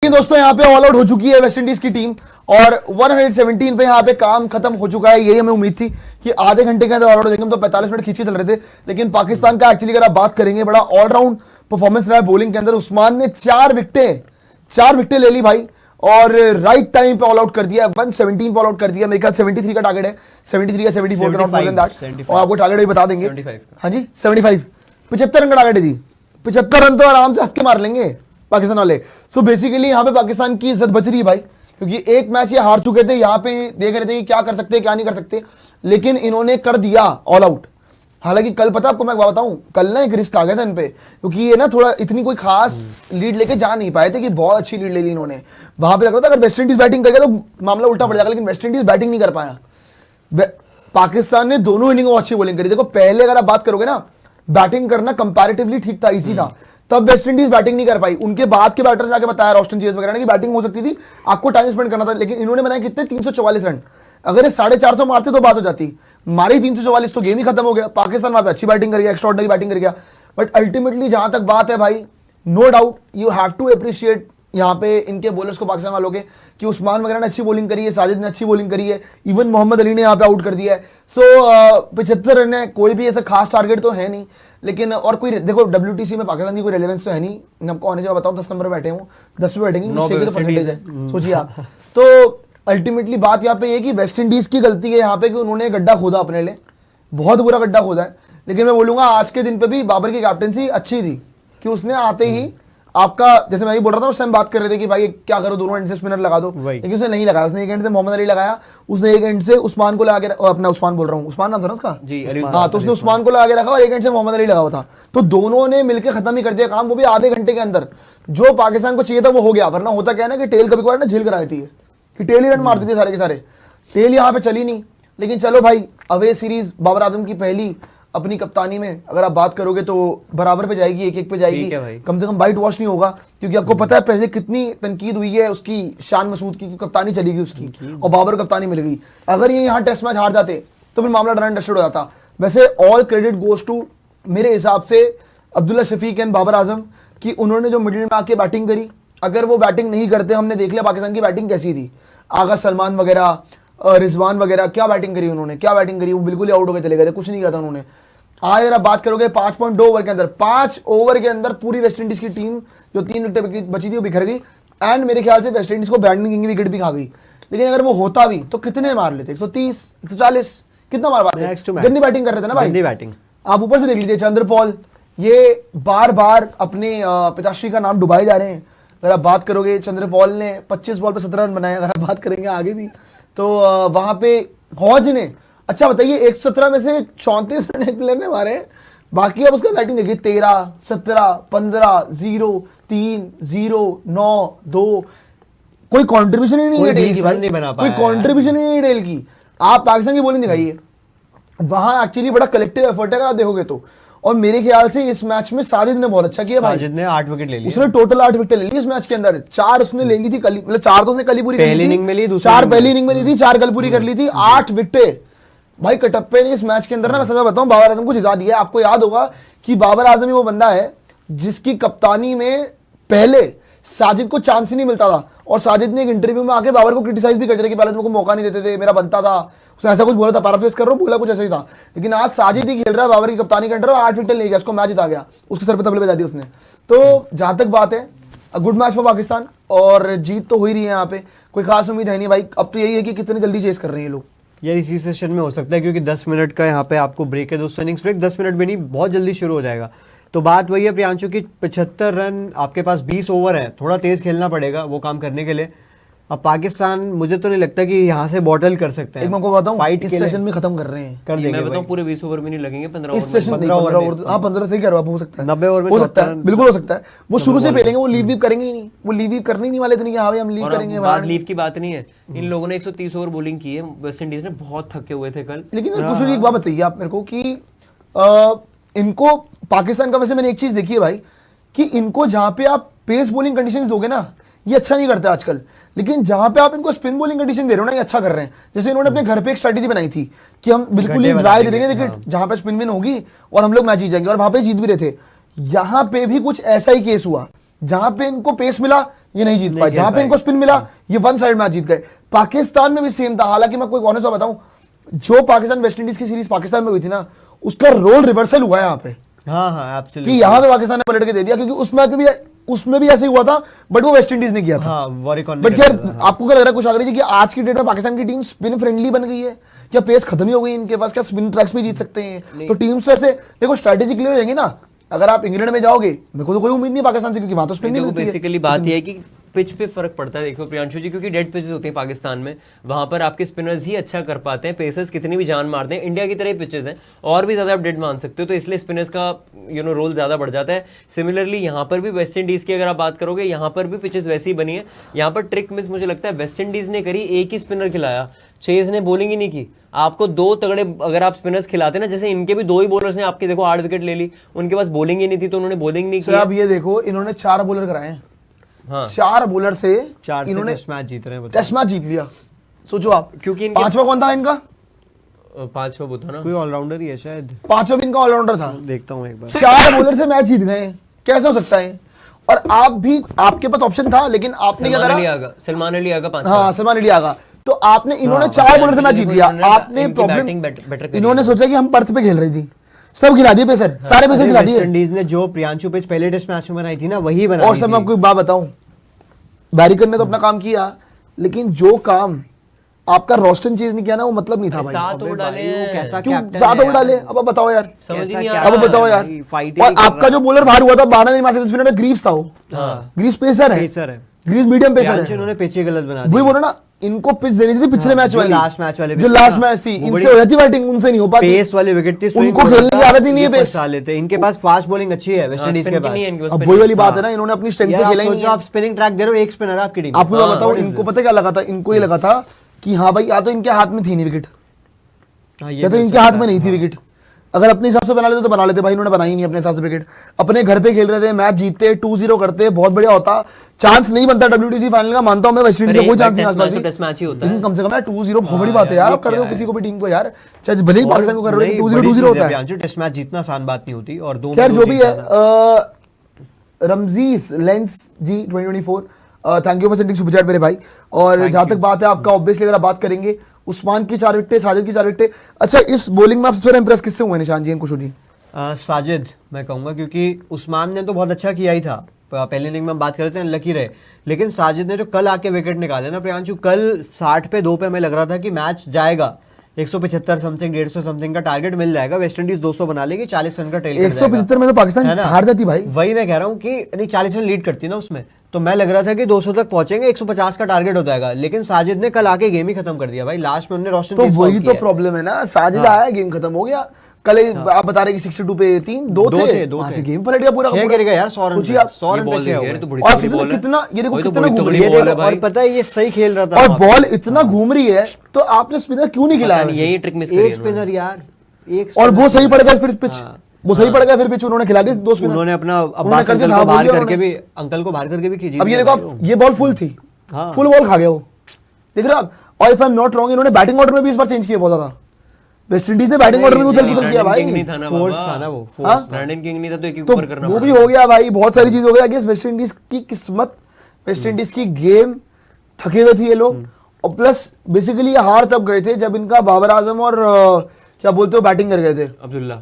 दोस्तों यहाँ पे ऑल आउट हो चुकी है वेस्ट इंडीज की टीम और 117 पे यहाँ पे काम खत्म हो चुका है। यही हमें उम्मीद थी कि आधे घंटे के अंदर ऑल आउट हो जाएंगे, हम तो 45 मिनट खींच के चल रहे थे। लेकिन पाकिस्तान का एक्चुअली अगर आप बात करेंगे बड़ा ऑलराउंड परफॉर्मेंस रहा है बॉलिंग के अंदर। उस्मान ने 4 विकेटें ले ली भाई और राइट टाइम पे ऑल आउट कर दिया। 117 पे ऑल आउट कर दिया। मेरे ख्याल 73 का टारगेट है, 73 या 74 का, नॉट मोर देन दैट। और आपको टारगेट भी बता देंगे। हाँ जी 75 रन का टारगेट है जी। 75 रन तो आराम से हंस के मार लेंगे पाकिस्तान वाले। सो बेसिकली यहाँ पे पाकिस्तान की इज्जत बच रही है भाई, क्योंकि एक मैच ये हार चुके थे। यहाँ पे देख रहे थे कि क्या कर सकते हैं क्या नहीं कर सकते, लेकिन इन्होंने कर दिया ऑल आउट। हालांकि कल पता आपको मैं बताऊं, कल ना एक रिस्क आ गया था इन पे, क्योंकि ये ना थोड़ा इतनी कोई खास लीड लेके जा नहीं पाए थे कि बहुत अच्छी लीड ले ली इन्होंने। वहां पे लग रहा था अगर वेस्ट इंडीज बैटिंग कर गया तो मामला उल्टा पड़ जाएगा, लेकिन वेस्ट इंडीज बैटिंग नहीं कर पाया। पाकिस्तान ने दोनों इनिंग में अच्छी बॉलिंग करी। देखो पहले अगर आप बात करोगे ना, बैटिंग करना कंपैरेटिवली ठीक था, इजी था, तब वेस्ट इंडीज बैटिंग नहीं कर पाई। उनके बाद के बैटर जाके बताया रोस्टन चेज वगैरह ने कि बैटिंग हो सकती थी, आपको टाइम स्पेंड करना था। लेकिन इन्होंने बनाए कितने 344 रन। अगर ये 450 मारते तो बात हो जाती, मारी 344 तो गेम ही खत्म हो गया। पाकिस्तान वहां पे अच्छी बैटिंग कर गया, एक्स्ट्राऑर्डिनरी बैटिंग कर गया। बट अल्टीमेटली जहां तक बात है भाई, no doubt you have to appreciate यहाँ पे इनके बॉलर्स को, पाकिस्तान वालों के, कि उस्मान वगैरह ने अच्छी बॉलिंग करी है, साजिद ने अच्छी बॉलिंग करी है, इवन मोहम्मद अली ने यहाँ पे आउट कर दिया है। सो 75 रन है, कोई भी ऐसा खास टारगेट तो है नहीं। लेकिन और कोई देखो WTC में पाकिस्तान की कोई रेलेवेंस तो है नहीं। मैं आपको आने से बताऊँ 10 नंबर बैठे हूँ, 10 पे बैठेंगे, 6 की तो परसेंटेज है, सोचिए आप। तो अल्टीमेटली बात यहाँ पे ये कि वेस्ट इंडीज की गलती है यहाँ पे कि उन्होंने गड्ढा खोदा अपने लिए, बहुत बुरा गड्ढा खोदा है। लेकिन मैं बोलूंगा आज के दिन पे भी बाबर की कैप्टनसी अच्छी थी कि उसने आते ही आपका, जैसे मैं भी बोल रहा था उस टाइम बात कर रहे थे कि भाई क्या करो दोनों एंड से स्पिनर लगा दो, लेकिन उसने नहीं लगाया। उसने एक एंड से मोहम्मद अली लगाया, उसने एक एंड से उस्मान को लगा के, अपना उस्मान बोल रहा हूँ, उस्मान नाम था ना उसका जी, हाँ, तो उसने उस्मान को लगा के रखा और एक एंड से मोहम्मद अली लगा हुआ था। तो दोनों ने मिलकर खत्म ही कर दिया काम, वो भी आधे घंटे के अंदर। जो पाकिस्तान को चाहिए था वो हो गया, वरना होता क्या है ना कि टेल कभी कभार ना झील कर आती है कि टेल ही रन मारती थी सारे के सारे। टेल यहाँ पे चली नहीं। लेकिन चलो भाई, अवे सीरीज बाबर आजम की पहली अपनी कप्तानी में अगर आप बात करोगे तो बराबर पे जाएगी, 1-1 पे जाएगी, कम से कम वाइट वॉश नहीं होगा। क्योंकि आपको पता है पहले कितनी तनकीद हुई है उसकी, शान मसूद की कप्तानी चली गई उसकी और बाबर कप्तानी मिल गई। अगर ये यहाँ टेस्ट मैच हार जाते तो फिर मामला डन डस्टेड हो जाता। वैसे ऑल क्रेडिट गोज टू मेरे हिसाब से अब्दुल्ला शफीक एंड बाबर आजम कि उन्होंने जो मिडिल में आके बैटिंग करी। अगर वो बैटिंग नहीं करते, हमने देख लिया पाकिस्तान की बैटिंग कैसी थी, आगा सलमान वगैरह, रिजवान वगैरह, क्या बैटिंग करी उन्होंने, क्या बैटिंग करी, वो बिल्कुल ही आउट होकर चले गए थे, कुछ नहीं किया था उन्होंने। आज अगर आप बात करोगे 5.2 ओवर के अंदर, 5 ओवर के अंदर पूरी वेस्ट इंडीज की टीम जो 3 विकेट बची थी वो बिखर गई। एंड मेरे ख्याल से वेस्ट इंडीज को बैटिंग की विकेट भी खा गई। लेकिन अगर वो होता भी तो कितने मार लेते, 130, 140, कितना मार पाते। गंदी बैटिंग कर रहे थे ना भाई, बैटिंग आप ऊपर से देख लीजिए। चंद्रपॉल ये बार बार अपने पिताश्री का नाम डुबाए जा रहे हैं। अगर आप बात करोगे चंद्रपॉल ने 25 बॉल पे 17 रन बनाए। अगर आप बात करेंगे आगे भी तो वहां पे हौज ने, अच्छा बताइए, 117 में से 34 रन एक प्लेयर ने मारे, बाकी अब उसका बैटिंग देखिए 13, 17, 15, 0, 3, 0, 9, 2, कोई कंट्रीब्यूशन ही नहीं है डेल की भाई, कोई कंट्रीब्यूशन ही नहीं है डेल की। आप पाकिस्तान की बॉलिंग दिखाइए, वहां एक्चुअली बड़ा कलेक्टिव एफर्ट है अगर आप देखोगे तो। और मेरे ख्याल से इस मैच में साजिद ने बहुत अच्छा किया भाई। साजिद ने 8 विकेट ले लिए, उसने टोटल 8 विकेट ले ली इस मैच के अंदर। 4 उसने ले ली थी, मतलब 4 तो उसने कल ही पूरी पहली इनिंग में ली, 4 पहली इनिंग में ली थी, 4 कल पूरी कर ली थी, 8 विकेट भाई। कटप्पे ने इस मैच के अंदर ना, मैं सच बताऊं, बाबर आजम को जिता दिया। आपको याद होगा कि बाबर आजम ही वो बंदा है जिसकी कप्तानी में पहले साजिद को चांस ही नहीं मिलता था। और साजिद ने एक इंटरव्यू में आके बाबर को क्रिटिसाइज भी करते थे कि पहले तुमको मौका नहीं देते थे, मेरा बनता था, उसने ऐसा कुछ बोला था, पैराफ्रेज कर रहा हूं, बोला कुछ ऐसा ही था। लेकिन आज साजिद ही खेल रहा है बाबर की कप्तानी के अंदर और 8 विकेट ले गया, उसको मैच जिता गया, उसके सर पे तबले बजा दी उसने। तो जहां तक बात है, गुड मैच फॉर पाकिस्तान और जीत तो हो ही रही है यहाँ पे, कोई खास उम्मीद है नहीं भाई। अब तो यही है कि कितने जल्दी चेस कर रहे हैं ये लोग। यार इसी सेशन में हो सकता है, क्योंकि 10 मिनट का यहाँ पे आपको ब्रेक है, दोस्तों इनिंग्स ब्रेक 10 मिनट भी नहीं, बहुत जल्दी शुरू हो जाएगा। तो बात वही है प्रियांशु की, 75 रन, आपके पास 20 ओवर है, थोड़ा तेज खेलना पड़ेगा वो काम करने के लिए। अब पाकिस्तान मुझे तो नहीं लगता कि यहाँ से बॉटल कर सकते हैं। एक मैं आपको बताऊं, फाइट इस सेशन में खत्म कर रहे हैं, कर देंगे। मैं बताऊं पूरे 20 ओवर में नहीं लगेंगे, 15 इस सेशन में 15 ओवर, हाँ 15 से ही करो, हो सकता है 90 ओवर में हो सकता है, बिल्कुल हो सकता है। वो शुरू से पेलेंगे, वो लीव करेंगे ही नहीं, वो लीव करने नहीं वाले थे कि हाँ भाई हम लीव करेंगे। बात लीव की बात नहीं है, इन लोगों ने 130 ओवर बॉलिंग की है, वेस्ट इंडीज ने बहुत थके हुए थे कल। लेकिन कुछ एक बात बताइए आप मेरे को कि इनको पाकिस्तान का, वैसे मैंने एक चीज देखी है भाई कि इनको जहां पे आप पेस बॉलिंग कंडीशंस दोगे ना, ये अच्छा नहीं करते आजकल। लेकिन जहां पे आप इनको स्पिन बॉलिंग कंडीशन दे रहे हो ना, ये अच्छा कर रहे हैं। जैसे इन्होंने अपने घर पे एक स्ट्रेटेजी बनाई थी कि हम बिल्कुल ही ड्राई दे देंगे विकेट जहां पे स्पिन विन होगी और हम लोग मैच जीत जाएंगे, और वहां पे जीत भी रहे थे। यहां पे भी कुछ ऐसा ही केस हुआ जहां पे इनको पेस मिला ये नहीं जीत पाए, खेल जहां पे पाए। इनको स्पिन मिला ये वन साइड मैच जीत गए। पाकिस्तान में भी सेम था, हालांकि मैं कोई ऑनेस्ट बात बताऊं, जो पाकिस्तान वेस्ट इंडीज की सीरीज पाकिस्तान में हुई थी ना, उसका रोल रिवर्सल हुआ है यहाँ पे, हाँ हाँ कि एब्सोल्युटली। यहाँ पे पाकिस्तान ने पलट के दे दिया, क्योंकि उस मैच में भी उसमें भी ऐसे ही हुआ था, बट वो वेस्ट इंडीज ने किया था। हाँ वॉरिकॉन ने बट कर यार दिया था। आपको क्या लग रहा है कुछ आगे कि आज की डेट में पाकिस्तान की टीम स्पिन फ्रेंडली बन गई है, क्या पेस खत्म ही हो गई इनके पास, क्या स्पिन ट्रैक्स भी जीत सकते हैं? तो टीम्स तो ऐसे देखो स्ट्रैटेजी क्लियर हो जाएंगी ना। अगर आप इंग्लैंड में जाओगे, मेरे को तो कोई उम्मीद नहीं पाकिस्तान से, क्योंकि वहां तो स्पिन नहीं देखो मिलती है। बेसिकली बात यह है कि पिच पे फर्क पड़ता है। देखो प्रियांशु जी, क्योंकि डेड पिचेस होते हैं पाकिस्तान में, वहां पर आपके स्पिनर्स ही अच्छा कर पाते हैं, पेसर्स कितनी भी जान मारते हैं। इंडिया की तरह ही पिचेस हैं और भी ज्यादा आप डेड मान सकते हो, तो इसलिए स्पिनर्स का रोल ज्यादा बढ़ जाता है। सिमिलरली यहाँ पर भी वेस्ट इंडीज की अगर आप बात करोगे, यहाँ पर भी पिचेस वैसी ही बनी है। यहाँ पर ट्रिक मिस मुझे लगता है वेस्ट इंडीज ने करी, एक ही स्पिनर खिलाया, चेज ने बॉलिंग ही नहीं की। आपको दो तगड़े अगर आप स्पिनर्स खिलाते ना, जैसे इनके भी दो ही बॉलर्स ने आपके देखो 8 विकेट ले ली, उनके पास बॉलिंग ही नहीं थी तो उन्होंने बॉलिंग नहीं की। अब ये देखो इन्होंने 4 बॉलर कराए हैं, हाँ 4 बॉलर से 4 इन्होंने टेस्ट मैच जीत रहे हैं, बताओ। टेस्ट मैच जीत लिया। सोचो आप, क्योंकि इनके- पांचवा कौन था इनका? 5वां वो था ना, कोई ऑलराउंडर ही है शायद, पांचवा भी इनका ऑलराउंडर था। देखता हूँ एक बार। 4 बॉलर से मैच जीत गए, कैसे हो सकता है? और आप भी, आपके पास ऑप्शन था, लेकिन आपने क्या करा? सलमान अली आगा 5। हाँ सलमान अली आगा, तो आपने इन्होंने 4 बॉलर से मैच जीत लिया। आपने इनकी प्रॉब्लम, बैटिंग बेटर करी इन्होंने सोचा कि हम पर्थ पे खेल रही थी, सब खिला दिए पेसर, सारे पेसर खिला वेस्ट दिए। इंडीज ने जो प्रियांशु पिच पहले टेस्ट मैच में बनाई थी ना, वही बना और सब मैं आपको एक बात बताऊं, बैरिकर ने तो अपना काम किया, लेकिन जो काम आपका रोस्टन चेज ने किया ना, वो मतलब नहीं था भाई। 7 ओवर डाले हैं। कैसा क्यों कैप्टन 7 है ओवर डाले? अब आप बताओ यार, समझ ही कैसा नहीं आ क्या- रहा। अब बताओ यार। भाई, fight ही और नहीं कर आपका रहा। जो बॉलर बाहर हुआ था 12 नहीं मार सकते स्पिनर, ग्रीव्स था वो। हाँ। ग्रीव्स पेसर है, पेसर है। ग्रीव्स मीडियम पेसर प्रियांशु है। उन्होंने पिच ही गलत बना वही दी। बोलो ना, इनको पिच देनी थी पिछले हाँ, मैच जो वाली, last match वाले जो pitch लास्ट थी ना, मैच थी, वो इनसे बड़ी- हो जाती बैटिंग, उनसे नहीं हो पाती। पेस वाले विकेट थी, swing उनको bowler खेलने की था, आदत ही नहीं है ये पेस। फंसा लेते। इनके पास फास्ट बॉलिंग अच्छी है वेस्ट इंडीज के पास। अब वही वाली बात है ना, इन्होंने अपनी स्ट्रेंथ यार पे आप खेला ही नहीं सोचो, है। आप स्पिनिंग ट्रैक दे रहे हो, एक स्पिनर है आपकी टीम। आपको मैं बताऊं, what is इनको this? पता क्या लगा था? इनको ये लगा था कि हाँ भाई, या तो इनके हाथ में थी नहीं विकेट, हाँ, ये या तो भी इनके हो हाथ सकता में है। नहीं थी विकेट। अगर अपने हिसाब से बना लेते तो बना लेते, भाई इन्होंने बनाई नहीं अपने हिसाब से विकेट। अपने घर पे खेल रहे थे, मैच जीतते, 2-0 करते, बहुत बढ़िया होता। चांस नहीं बनता WTC फाइनल का, मानता हूं मैं, वेस्ट इंडीज का कोई चांस नहीं आसपास भी। टेस्ट मैच ही होता लेकिन है। कम से कम यार 2-0 बहुत बड़ी बात है यार, आप कर दो किसी को भी टीम को यार, चाहे भले ही पाकिस्तान को कर रहे हो, 2-0 होता है। टेस्ट मैच जीतना आसान बात नहीं होती, और 2 खैर जो भी है, रमजीस लेंस जी 2024, thank you for sending super chat मेरे भाई। और जहां तक बात है आपका, ऑब्वियसली अगर आप बात करेंगे, उस्मान की 4 विकेटें, साजिद की 4 विकेटें। अच्छा, इस बॉलिंग में आप सबसे इंप्रेस किससे हुए निशान जी, कुशू जी? साजिद मैं कहूंगा, क्योंकि उस्मान ने तो बहुत अच्छा किया ही था, पहले इनिंग में हम बात कर रहे थे लकी रहे, लेकिन साजिद ने जो कल आके विकेट निकाले ना प्रियांशु, कल 60 पे 2 पे हमें लग रहा था कि मैच जाएगा, 175 समथिंग 150 समथिंग का टारगेट मिल जाएगा, वेस्ट इंडीज 200 बना लेगी, 40 रन का टेल 175 में तो पाकिस्तान है ना? हार जाती भाई। वही मैं कह रहा हूँ कि नहीं, 40 रन लीड करती ना उसमें, तो मैं लग रहा था कि 200 तक पहुंचेंगे, 150 का टारगेट हो जाएगा, लेकिन साजिद ने कल आके गेम ही खत्म कर दिया भाई। लास्ट में उन्होंने रोशन तो वही तो प्रॉब्लम है ना, साजिद आया, गेम खत्म हो गया। कल आप बता रहे कि 62 पे 3 2 थे, वहां से गेम पलट गया पूरा का 6 पूरा। गिर गया यार, 100 रन सोचिए आप, 100 रन पे 6 हो गए। और फिर तो कितना, ये देखो कितना घूम रही है, और पता है ये सही खेल रहा था, और बॉल इतना घूम रही है, तो आपने स्पिनर क्यों नहीं खिलाया? यही ट्रिक मिस एक स्पिनर यार, एक और वो सही पड़ गया फिर पिच, वो सही पड़ गया फिर पिच, उन्होंने खिला दी 2 स्पिनर। उन्होंने अपना उन्होंने अब्बास कर दिया, अंकल हाँ, को बाहर बोल दिया करके उन्होंने। भी, अंकल को बाहर करके भी कीजिए। अब ये देखो आप, ये बॉल फुल थी, हाँ। फुल बॉल खा गया वो, देख रहे हो आप। और if I am not wrong, इन्होंने बैटिंग ऑर्डर में भी इस बार चेंज किया बहुत ज्यादा। वेस्ट इंडीज ने बैटिंग ऑर्डर में भी उछल कूद किया भाई, नहीं था ना, फोर्स था ना वो, हाँ? फोर्स रन किंग नहीं था तो एक तो ऊपर करना वो भी पड़ा। हो गया भाई, बहुत सारी चीज हो गया। आई गेस वेस्ट इंडीज की किस्मत, वेस्ट इंडीज की गेम, थके हुए थे ये लोग। और प्लस बेसिकली ये हार तब गए थे जब इनका बाबर आजम और क्या बोलते हो बैटिंग कर गए थे, अब्दुल्ला